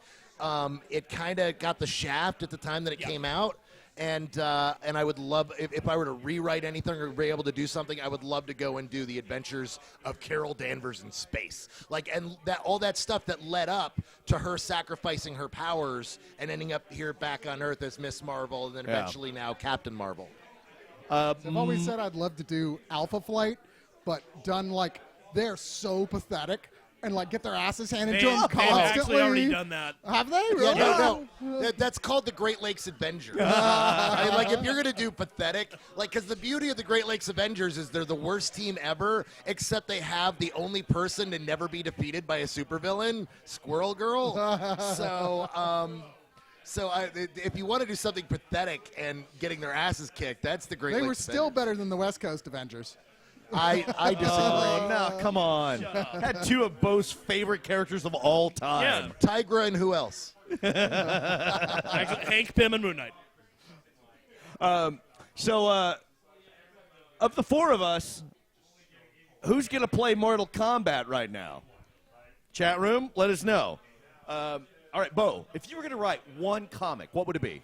it kind of got the shaft at the time that it came out. And I would love, if I were to rewrite anything or be able to do something, I would love to go and do the adventures of Carol Danvers in space. And all that stuff that led up to her sacrificing her powers and ending up here back on Earth as Miss Marvel, and then Yeah. eventually now Captain Marvel. I've always said I'd love to do Alpha Flight, but done like they're so pathetic and like get their asses handed to them They've constantly. actually already done that. Have they? Yeah, Really? no. That's called the Great Lakes Avengers. If you're going to do pathetic, because the beauty of the Great Lakes Avengers is they're the worst team ever, except they have the only person to never be defeated by a supervillain, Squirrel Girl. If you want to do something pathetic and getting their asses kicked, that's the Great They Lakes were still Avengers. better than the West Coast Avengers. I disagree. Oh, no, come on. Had two of Beau's favorite characters of all time. Tigra and who else? Actually, Hank Pym and Moon Knight. So, of the four of us, who's going to play Mortal Kombat right now? Chat room, let us know. All right, Beau, if you were going to write one comic, what would it be?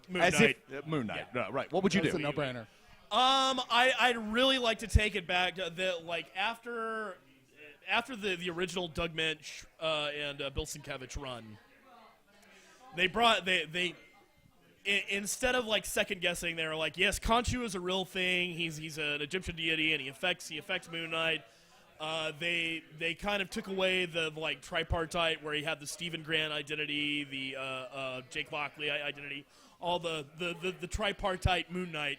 Moon Knight. Moon Knight. No, right. What would you That's do? a no-brainer. I'd really like to take it back to after the original Doug Minch and Bill Sienkiewicz run. They instead of second guessing, they were like, yes, Khonshu is a real thing. He's an Egyptian deity and he affects Moon Knight. They kind of took away the tripartite where he had the Stephen Grant identity, the Jake Lockley identity, all the tripartite Moon Knight.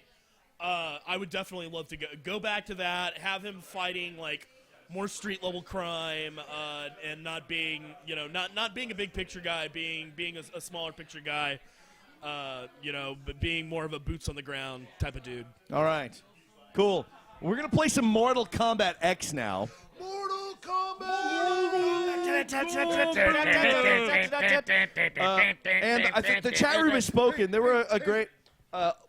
I would definitely love to go back to that, have him fighting more street level crime, and not being not being a big picture guy, being a smaller picture guy, but being more of a boots on the ground type of dude. All right. Cool. We're going to play some Mortal Kombat X now. Mortal Kombat! And I think the chat room has spoken. There were a great...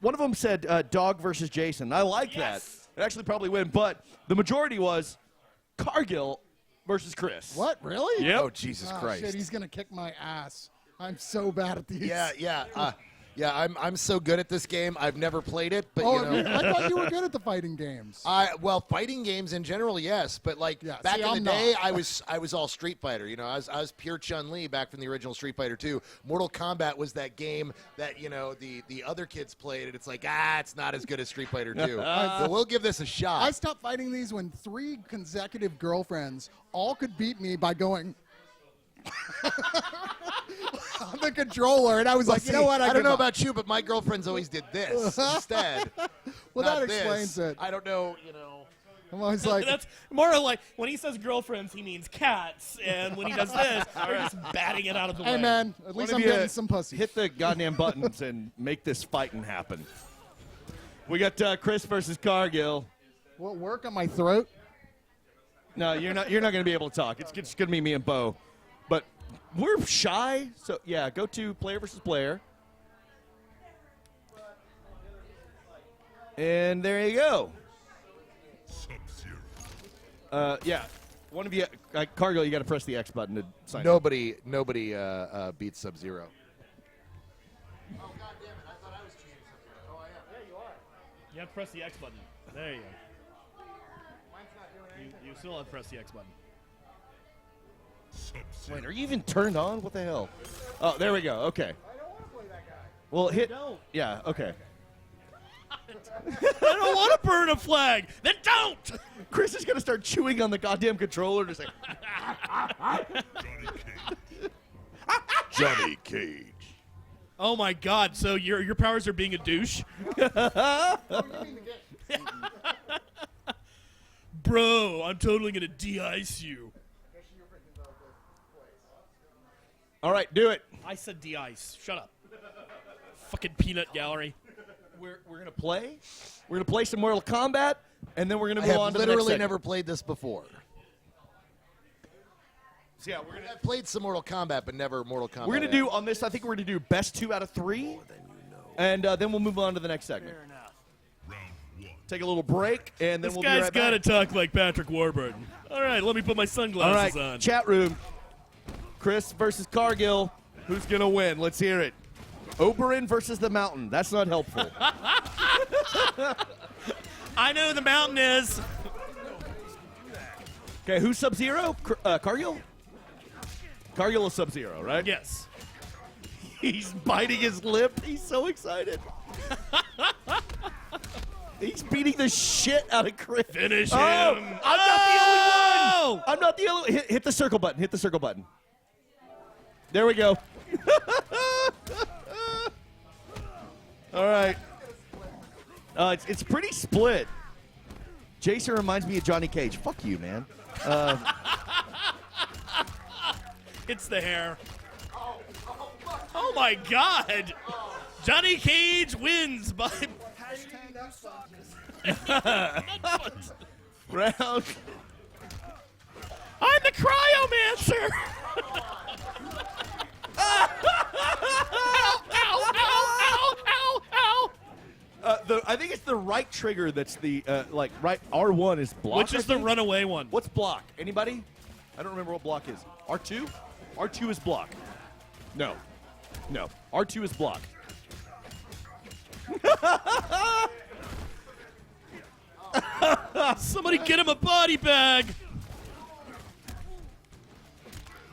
one of them said Dog versus Jason. I like that. It actually probably win, but the majority was Cargill versus Chris. What? Really? Yep. Oh, Jesus Christ. Shit, he's going to kick my ass. I'm so bad at these. Yeah, I'm so good at this game. I've never played it, but I thought you were good at the fighting games. Fighting games in general, yes, but back in the day, I was all Street Fighter. I was pure Chun-Li back from the original Street Fighter 2. Mortal Kombat was that game that the other kids played, and it's it's not as good as Street Fighter 2. So we'll give this a shot. I stopped fighting these when 3 consecutive girlfriends all could beat me by going on the controller, and I was like, you know what? I don't know about you, but my girlfriends always did this instead. Well, not that this. explains it. I don't know, I'm always like, That's more like when he says girlfriends, he means cats, and when he does this, they're just batting it out of the way. hey man, at least I'm getting some pussy. Hit the goddamn buttons and make this fighting happen. We got Chris versus Cargill. Will it work on my throat? No, you're not going to be able to talk. It's just going to be me and Beau. But we're shy, so yeah, go to player versus player. And there you go. Yeah, one of you, Cargill, you got to press the X button to sign up. Nobody beats Sub-Zero. Oh, God damn it. I thought I was cheating Sub-Zero. Oh, I am. Yeah, you are. You have to press the X button. There you go. Mine's not doing anything. You still have to press the X button. Wait, are you even turned on? What the hell? Oh, there we go. Okay. I don't want to play that guy. Well, hit. Don't. Yeah, okay. I don't want to burn a flag. Then don't. Chris is going to start chewing on the goddamn controller to say, Johnny Cage. Oh my God! So your powers are being a douche, bro. I'm totally gonna de-ice you. All right, do it. I said de-ice. Shut up. Fucking peanut gallery. We're going to play. We're going to play some Mortal Kombat, and then we're going to I move have on to the next literally segment. never played this before. So yeah, we're going to I've played some Mortal Kombat, but never Mortal Kombat. We're going to do on this. I think we're going to do best 2 out of 3, and then we'll move on to the next segment. Fair enough. Take a little break, and then This we'll guy's be right got to back. talk like Patrick Warburton. All right, let me put my All sunglasses right, on. chat room. Chris versus Cargill. Who's going to win? Let's hear it. Oberyn versus the Mountain. That's not helpful. I know who the mountain is. Okay, who's Sub-Zero? Cargill? Cargill is Sub-Zero, right? Yes. He's biting his lip. He's so excited. He's beating the shit out of Chris. Finish Oh, him. I'm not the only one. I'm not the only one. Hit the circle button. Hit the circle button. There we go. All right. It's pretty split. Jason reminds me of Johnny Cage. Fuck you, man. It's the hair. Oh my God! Johnny Cage wins by. Round. I'm the cryomancer. Ow, ow, ow, ow, ow, ow. I think it's the right trigger that's the right. R1 is block. Which is I the think? runaway one? What's block? Anybody? I don't remember what block is. R2? R2 is block. No. R2 is block. Somebody get him a body bag.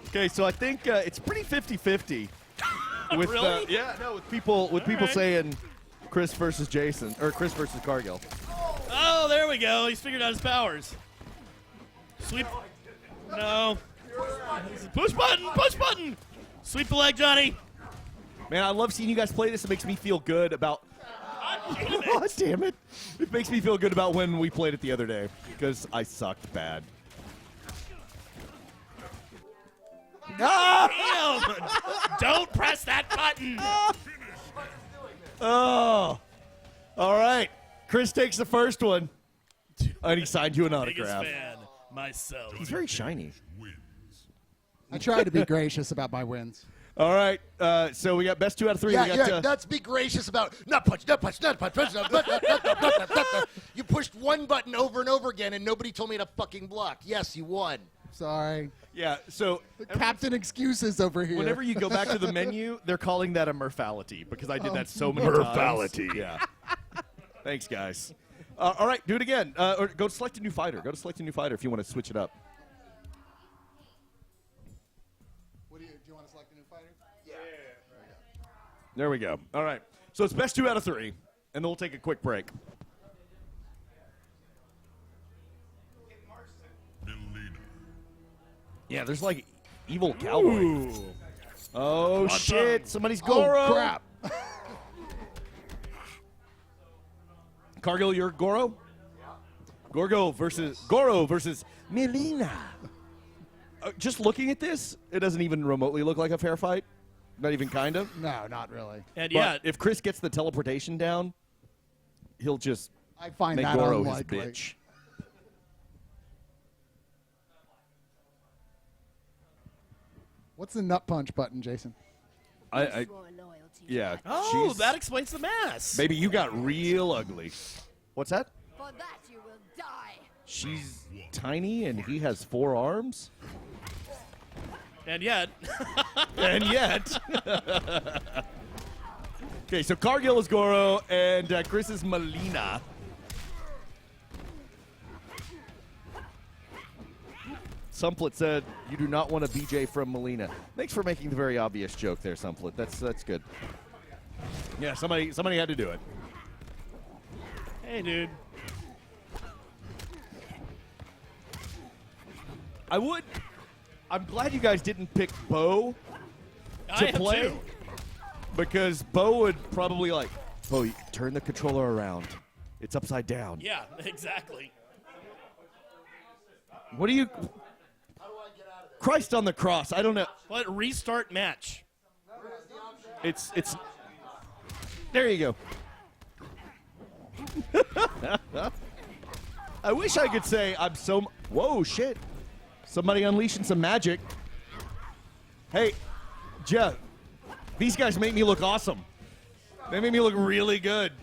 Okay, so I think it's pretty 50-50. With Really? with people right. saying Chris versus Jason or Chris versus Cargill. Oh, there we go. He's figured out his powers. Sweep. No. Push button. Push button. Sweep the leg, Johnny. Man, I love seeing you guys play this. It makes me feel good about. God damn it! It makes me feel good about when we played it the other day because I sucked bad. Damn. Don't press that button. Oh, all right. Chris takes the first one, and he signed you an Biggest autograph. fan myself. He's very shiny. I try to be gracious about my wins. All right, so we got best 2 out of 3. Yeah, we got, let's be gracious about nut punch, nut punch, nut punch, punch, nut, nut, nut, nut, nut, nut, nut, nut. You pushed one button over and over again, and nobody told me to fucking block. Yes, you won. Sorry. yeah. So Captain Excuses over here. whenever you go back to the menu, they're calling that a Murphality because I did that so many Murphality. times. Yeah. Thanks, guys. All right, do it again. Or go select a new fighter. Go to select a new fighter if you want to switch it up. Do you want to select a new fighter? There we go. All right. So it's best 2 out of 3, and then we'll take a quick break. Yeah, there's like evil cowboy. Ooh. Oh shit! Somebody's Oh, Goro. crap. Cargill, you're Goro. Goro versus Melina. Just looking at this, it doesn't even remotely look like a fair fight. Not even kind of. No, not really. And But yeah, if Chris gets the teleportation down, he'll just I find make that Goro unlikely. his bitch. What's the nut punch button, Jason? I yeah. oh, she's- that explains the mass. Maybe you got real ugly. What's that? For that you will die. She's tiny and he has 4 arms. And yet, And yet. Okay, so Cargill is Goro and Chris is Melina. Sumplet said, "You do not want a BJ from Melina." Thanks for making the very obvious joke there, Sumplet. That's good. Yeah, somebody had to do it. hey, dude. I'm glad you guys didn't pick Beau I to am play too. because Beau would probably like, Beau, you turn the controller around. It's upside down. Yeah, exactly. What do you? Christ on the cross. I don't know. What restart match? It's. There you go. I wish I could say I'm so. Whoa, shit! Somebody unleashing some magic. Hey, Jeff. These guys make me look awesome. They make me look really good.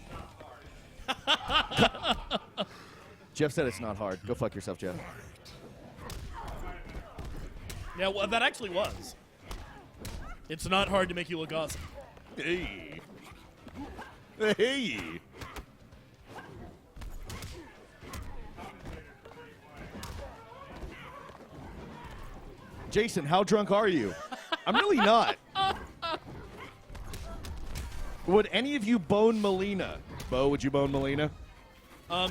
Jeff said it's not hard. Go fuck yourself, Jeff. Yeah, well, that actually was. It's not hard to make you look awesome. Hey. Hey. Jason, how drunk are you? I'm really not. Would any of you bone Melina? Beau, would you bone Melina?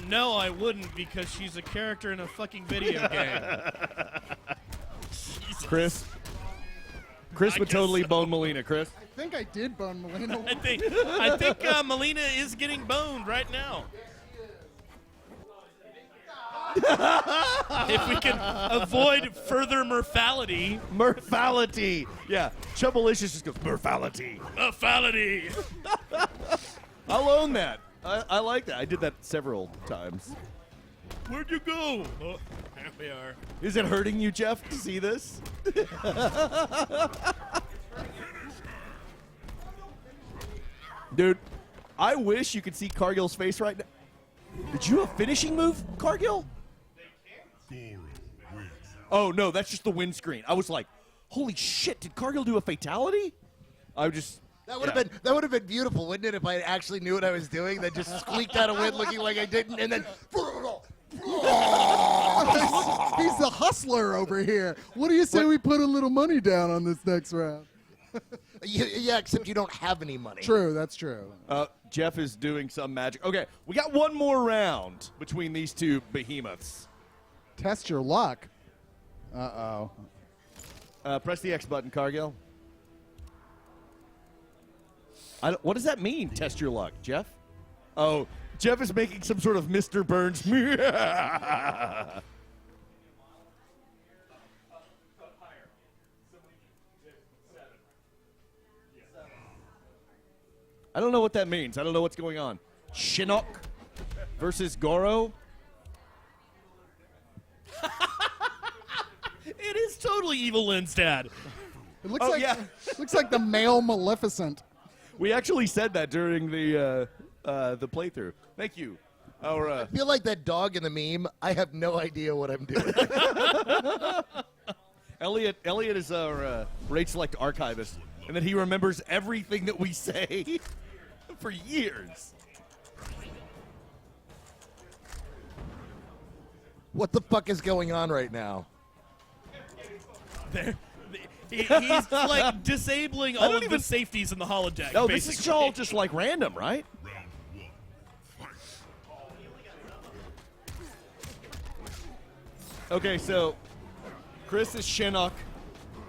No, I wouldn't because she's a character in a fucking video game. Jesus. Chris I would guess totally so. bone Melina. Chris? I think I did bone Melina. I think Melina is getting boned right now. If we can avoid further Murphality. Murphality. Yeah, Chubbalicious just goes, Murphality. Murphality. I'll own that. I like that. I did that several times. Where'd you go? Oh, there we are. Is it hurting you, Jeff, to see this? Dude, I wish you could see Cargill's face right now. Did you do a finishing move, Cargill? Oh, no, that's just the windscreen. I was like, holy shit, did Cargill do a fatality? I just... That would have been beautiful, wouldn't it, if I actually knew what I was doing, then just squeaked out a win looking like I didn't, and then... He's the hustler over here. What do you say we put a little money down on this next round? Yeah, except you don't have any money. True, that's true. Jeff is doing some magic. Okay, we got one more round between these two behemoths. Test your luck. Uh-oh. Press the X button, Cargill. What does that mean, test your luck, Jeff? Oh, Jeff is making some sort of Mr. Burns. I don't know what that means. I don't know what's going on. Shinnok versus Goro. It is totally Evil Lynn's dad. It looks looks like the male Maleficent. We actually said that during the playthrough. Thank you. I feel like that dog in the meme. I have no idea what I'm doing. Elliot is our Raid Select archivist, and then he remembers everything that we say for years. What the fuck is going on right now? He's like disabling all of the safeties in the holodeck. No, basically. this is all just like random, right? Okay, so Chris is Shinnok,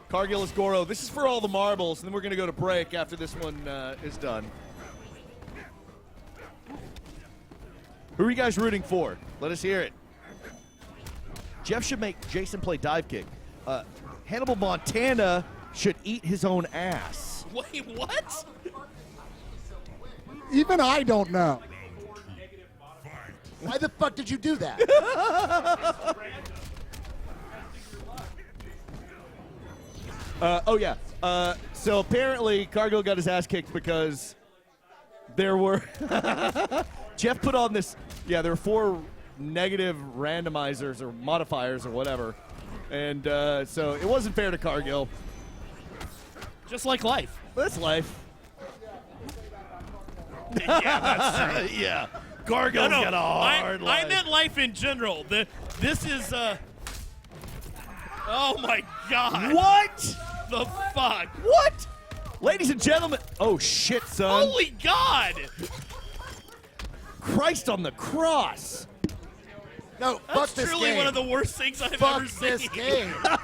Cargill is Goro. This is for all the marbles, and then we're going to go to break after this one is done. Who are you guys rooting for? Let us hear it. Jeff should make Jason play dive kick. Hannibal Montana should eat his own ass. Wait, what? Even I don't know. Why the fuck did you do that? Oh, yeah. So apparently Cargill got his ass kicked because there were... Jeff put on this... Yeah, there were 4 negative randomizers or modifiers or whatever. And so it wasn't fair to Cargill. Just like life. That's life. Yeah, that's true. Yeah. Cargill's got a hard life. I meant life in general. This is oh my God. What? The fuck? What? Ladies and gentlemen. Oh, shit, son. Holy God. Christ on the cross. No, fuck That's this truly game. one of the worst things I've Fuck ever seen. this game. That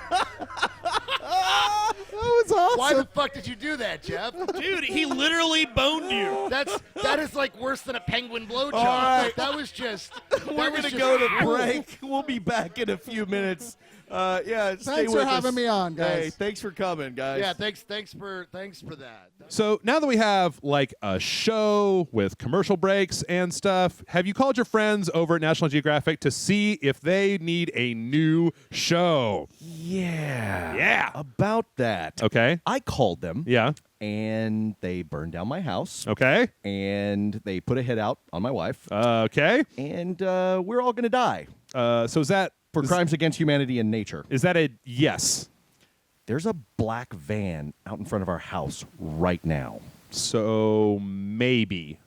was awesome. Why the fuck did you do that, Jeff? Dude, he literally boned you. That is like worse than a penguin blowjob. All right. That was just. We're going to go to break. We'll be back in a few minutes. Yeah, stay Thanks with for having us. me on, guys. Hey, thanks for coming, guys. Yeah, thanks for that. So now that we have like a show with commercial breaks and stuff, have you called your friends over at National Geographic to see if they need a new show? Yeah. Yeah. About that. Okay. I called them. Yeah. And they burned down my house. Okay. And they put a hit out on my wife. Okay. And we're all going to die. So is that for crimes against humanity and nature. Is that a yes? There's a black van out in front of our house right now. So maybe.